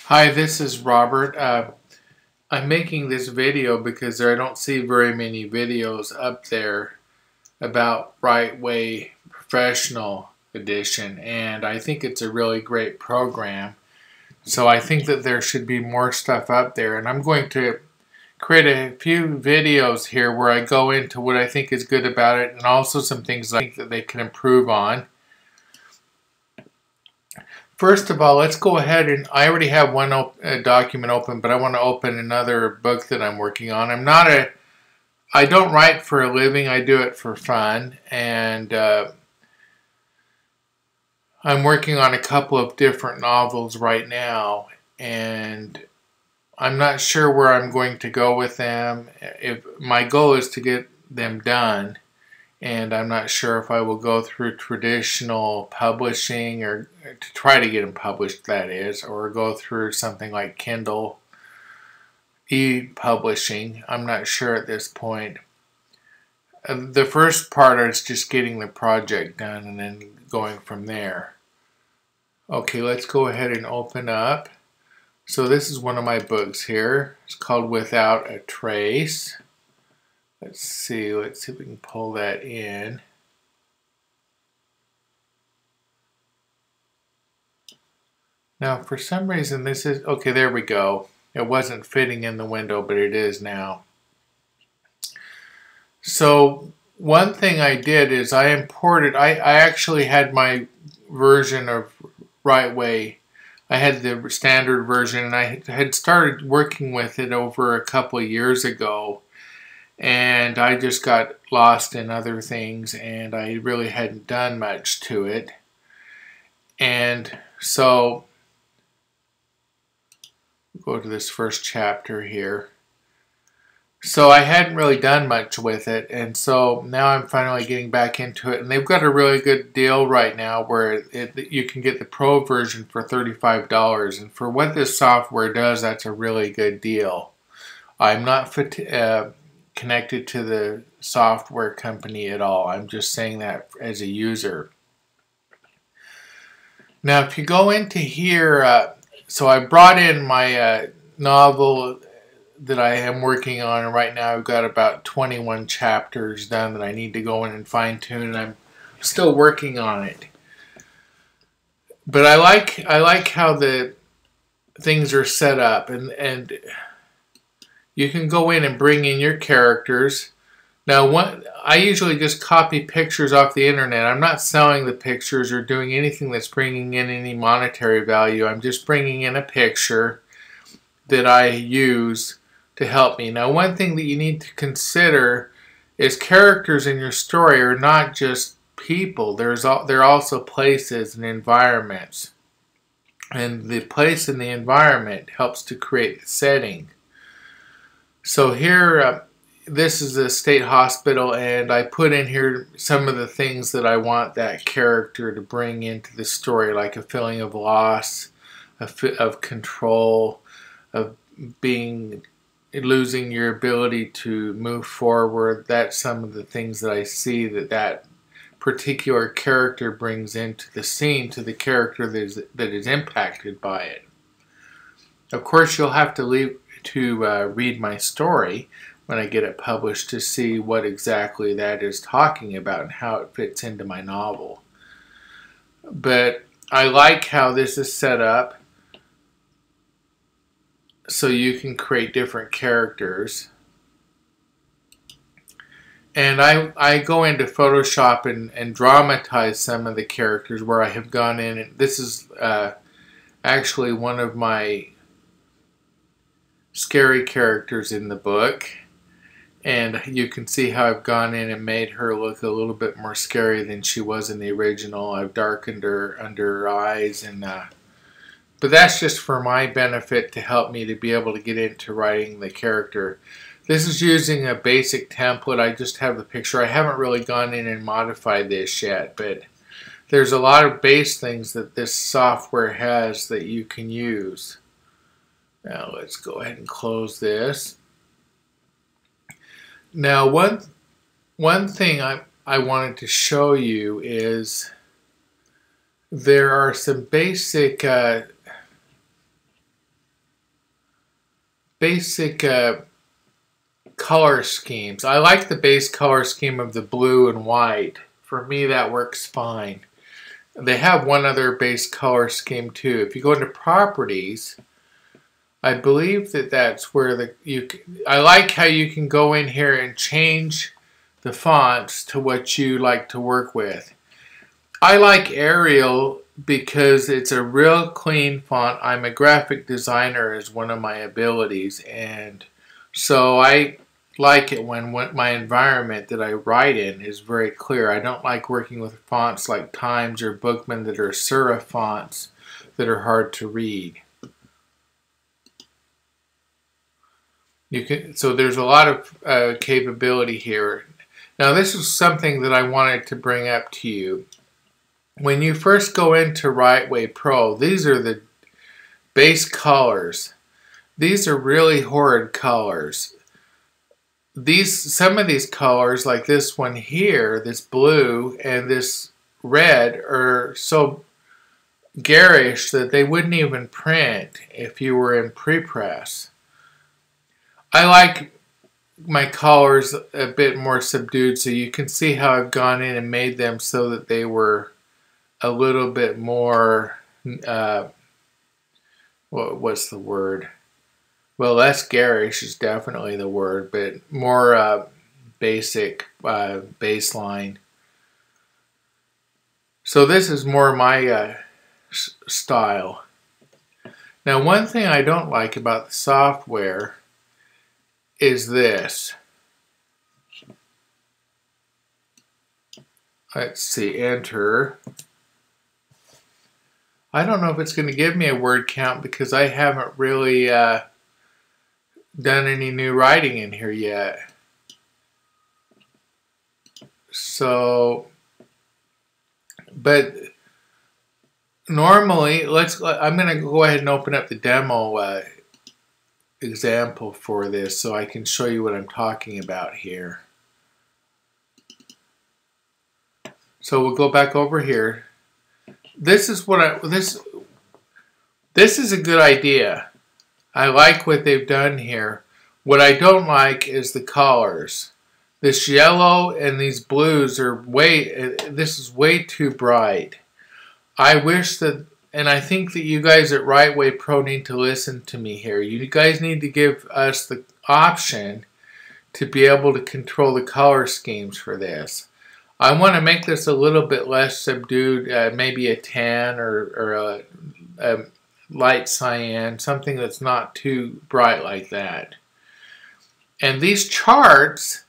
Hi, this is Robert. I'm making this video because I don't see very many videos up there about WriteWay Professional Edition, and I think it's a really great program. So I think that there should be more stuff up there, and I'm going to create a few videos here where I go into what I think is good about it and also some things I think that they can improve on. First of all, let's go ahead and I already have one document open, but I want to open another book that I'm working on. I don't write for a living. I do it for fun, and I'm working on a couple of different novels right now, and I'm not sure where I'm going to go with them. If my goal is to get them done, and I'm not sure if I will go through traditional publishing or to try to get them published, that is, or go through something like Kindle e-publishing. I'm not sure at this point. The first part is just getting the project done and then going from there. Okay, let's go ahead and open up. So this is one of my books here. It's called Without a Trace. Let's see if we can pull that in. Now, for some reason, this is, okay, there we go. It wasn't fitting in the window, but it is now. So, one thing I did is I imported, I actually had my version of WriteWay. I had the standard version, and I had started working with it over a couple of years ago. And I just got lost in other things, and I really hadn't done much to it. And so, go to this first chapter here. So I hadn't really done much with it, and so now I'm finally getting back into it. And they've got a really good deal right now where you can get the Pro version for $35. And for what this software does, that's a really good deal. I'm not connected to the software company at all. I'm just saying that as a user. Now, if you go into here, so I brought in my novel that I am working on right now. I've got about 21 chapters done that I need to go in and fine tune, and I'm still working on it. But I like how the things are set up, and you can go in and bring in your characters. Now, I usually just copy pictures off the internet. I'm not selling the pictures or doing anything that's bringing in any monetary value. I'm just bringing in a picture that I use to help me. Now, one thing that you need to consider is characters in your story are not just people. They're also places and environments. And the place and the environment helps to create the setting. So here, this is a state hospital, and I put in here some of the things that I want that character to bring into the story, like a feeling of loss, of control, of losing your ability to move forward. That's some of the things that I see that particular character brings into the scene to the character that is impacted by it. Of course, you'll have to read my story when I get it published to see what exactly that is talking about and how it fits into my novel. But I like how this is set up so you can create different characters. And I go into Photoshop and dramatize some of the characters where I have gone in. And this is actually one of my scary characters in the book, and you can see how I've gone in and made her look a little bit more scary than she was in the original. I've darkened her under her eyes, and but that's just for my benefit to help me to be able to get into writing the character. This is using a basic template. I just have the picture. I haven't really gone in and modified this yet, but there's a lot of base things that this software has that you can use. Now let's go ahead and close this. Now one thing I wanted to show you is there are some basic basic color schemes. I like the base color scheme of the blue and white. For me, that works fine. They have one other base color scheme too. If you go into properties, I believe that that's where I like how you can go in here and change the fonts to what you like to work with. I like Arial because it's a real clean font. I'm a graphic designer is one of my abilities, and so I like it when my environment that I write in is very clear. I don't like working with fonts like Times or Bookman that are serif fonts that are hard to read. So there's a lot of capability here. Now this is something that I wanted to bring up to you. When you first go into WriteWay Pro, these are the base colors. These are really horrid colors. Some of these colors, like this one here, this blue and this red, are so garish that they wouldn't even print if you were in prepress. I like my colors a bit more subdued, so you can see how I've gone in and made them so that they were a little bit more, what's the word? Well, less garish is definitely the word, but more basic, baseline. So this is more my style. Now, one thing I don't like about the software is this. Let's see, enter. I don't know if it's going to give me a word count because I haven't really done any new writing in here yet. So, but normally, I'm going to go ahead and open up the demo example for this so I can show you what I'm talking about here. So we'll go back over here. This is what this is a good idea. I like what they've done here. What I don't like is the colors. This yellow and these blues are this is way too bright. I wish that, and I think that you guys at WriteWay Pro need to listen to me here. You guys need to give us the option to be able to control the color schemes for this. I want to make this a little bit less subdued, maybe a tan or a light cyan, something that's not too bright like that. And these charts,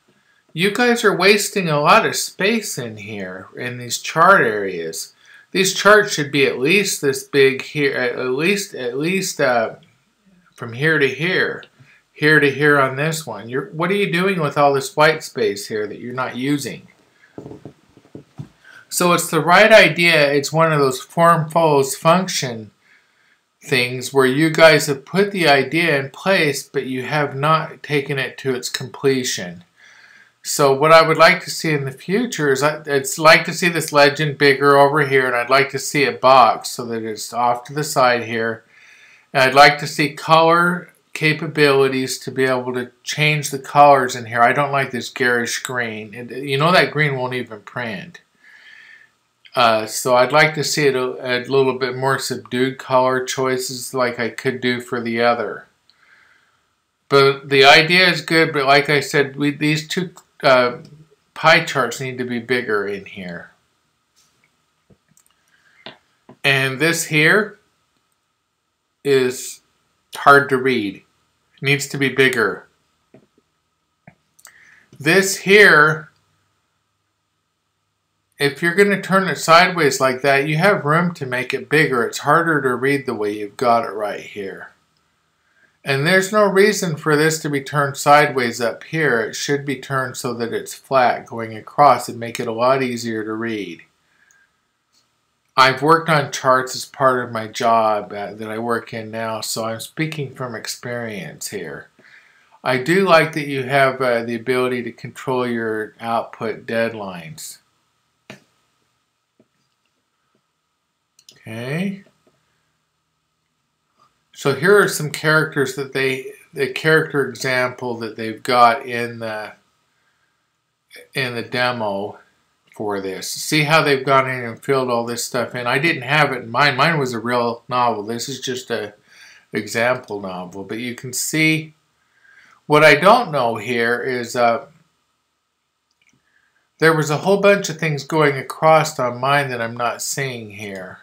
you guys are wasting a lot of space in here, in these chart areas. These charts should be at least this big here, at least from here to here to here on this one. What are you doing with all this white space here that you're not using? So it's the right idea. It's one of those form follows function things where you guys have put the idea in place, but you have not taken it to its completion. So what I would like to see in the future is I'd like to see this legend bigger over here, and I'd like to see it boxed so that it's off to the side here. And I'd like to see color capabilities to be able to change the colors in here. I don't like this garish green. You know that green won't even print. So I'd like to see it a little bit more subdued color choices like I could do for the other. But the idea is good, but like I said, these two pie charts need to be bigger in here. And this here is hard to read. It needs to be bigger. This here, if you're going to turn it sideways like that, you have room to make it bigger. It's harder to read the way you've got it right here. And there's no reason for this to be turned sideways up here. It should be turned so that it's flat going across and make it a lot easier to read. I've worked on charts as part of my job that I work in now, so I'm speaking from experience here. I do like that you have the ability to control your output deadlines. Okay. So here are some characters that the character example that they've got in the demo for this. See how they've gone in and filled all this stuff in. I didn't have it in mine. Mine was a real novel. This is just a example novel. But you can see what I don't know here is there was a whole bunch of things going across on mine that I'm not seeing here.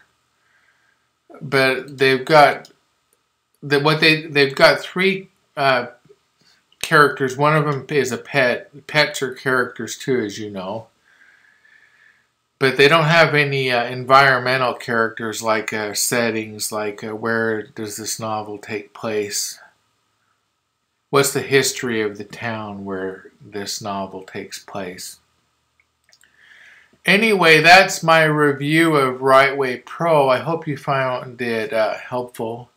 But they've got they've got three characters. One of them is a pet. Pets are characters too, as you know. But they don't have any environmental characters like settings, like where does this novel take place? What's the history of the town where this novel takes place? Anyway, that's my review of WriteWay Pro. I hope you found it helpful.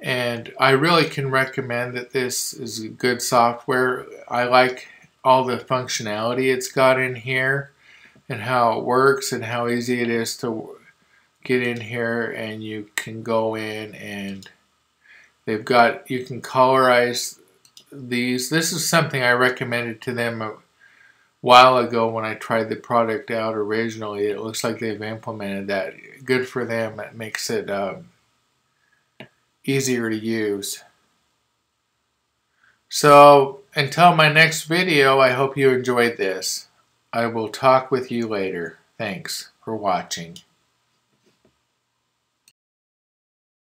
And I really can recommend that this is good software. I like all the functionality it's got in here and how it works and how easy it is to get in here, and you can go in and you can colorize these. This is something I recommended to them a while ago when I tried the product out originally. It looks like they've implemented that. Good for them. It makes it easier to use. So until my next video, I hope you enjoyed this. I will talk with you later. Thanks for watching.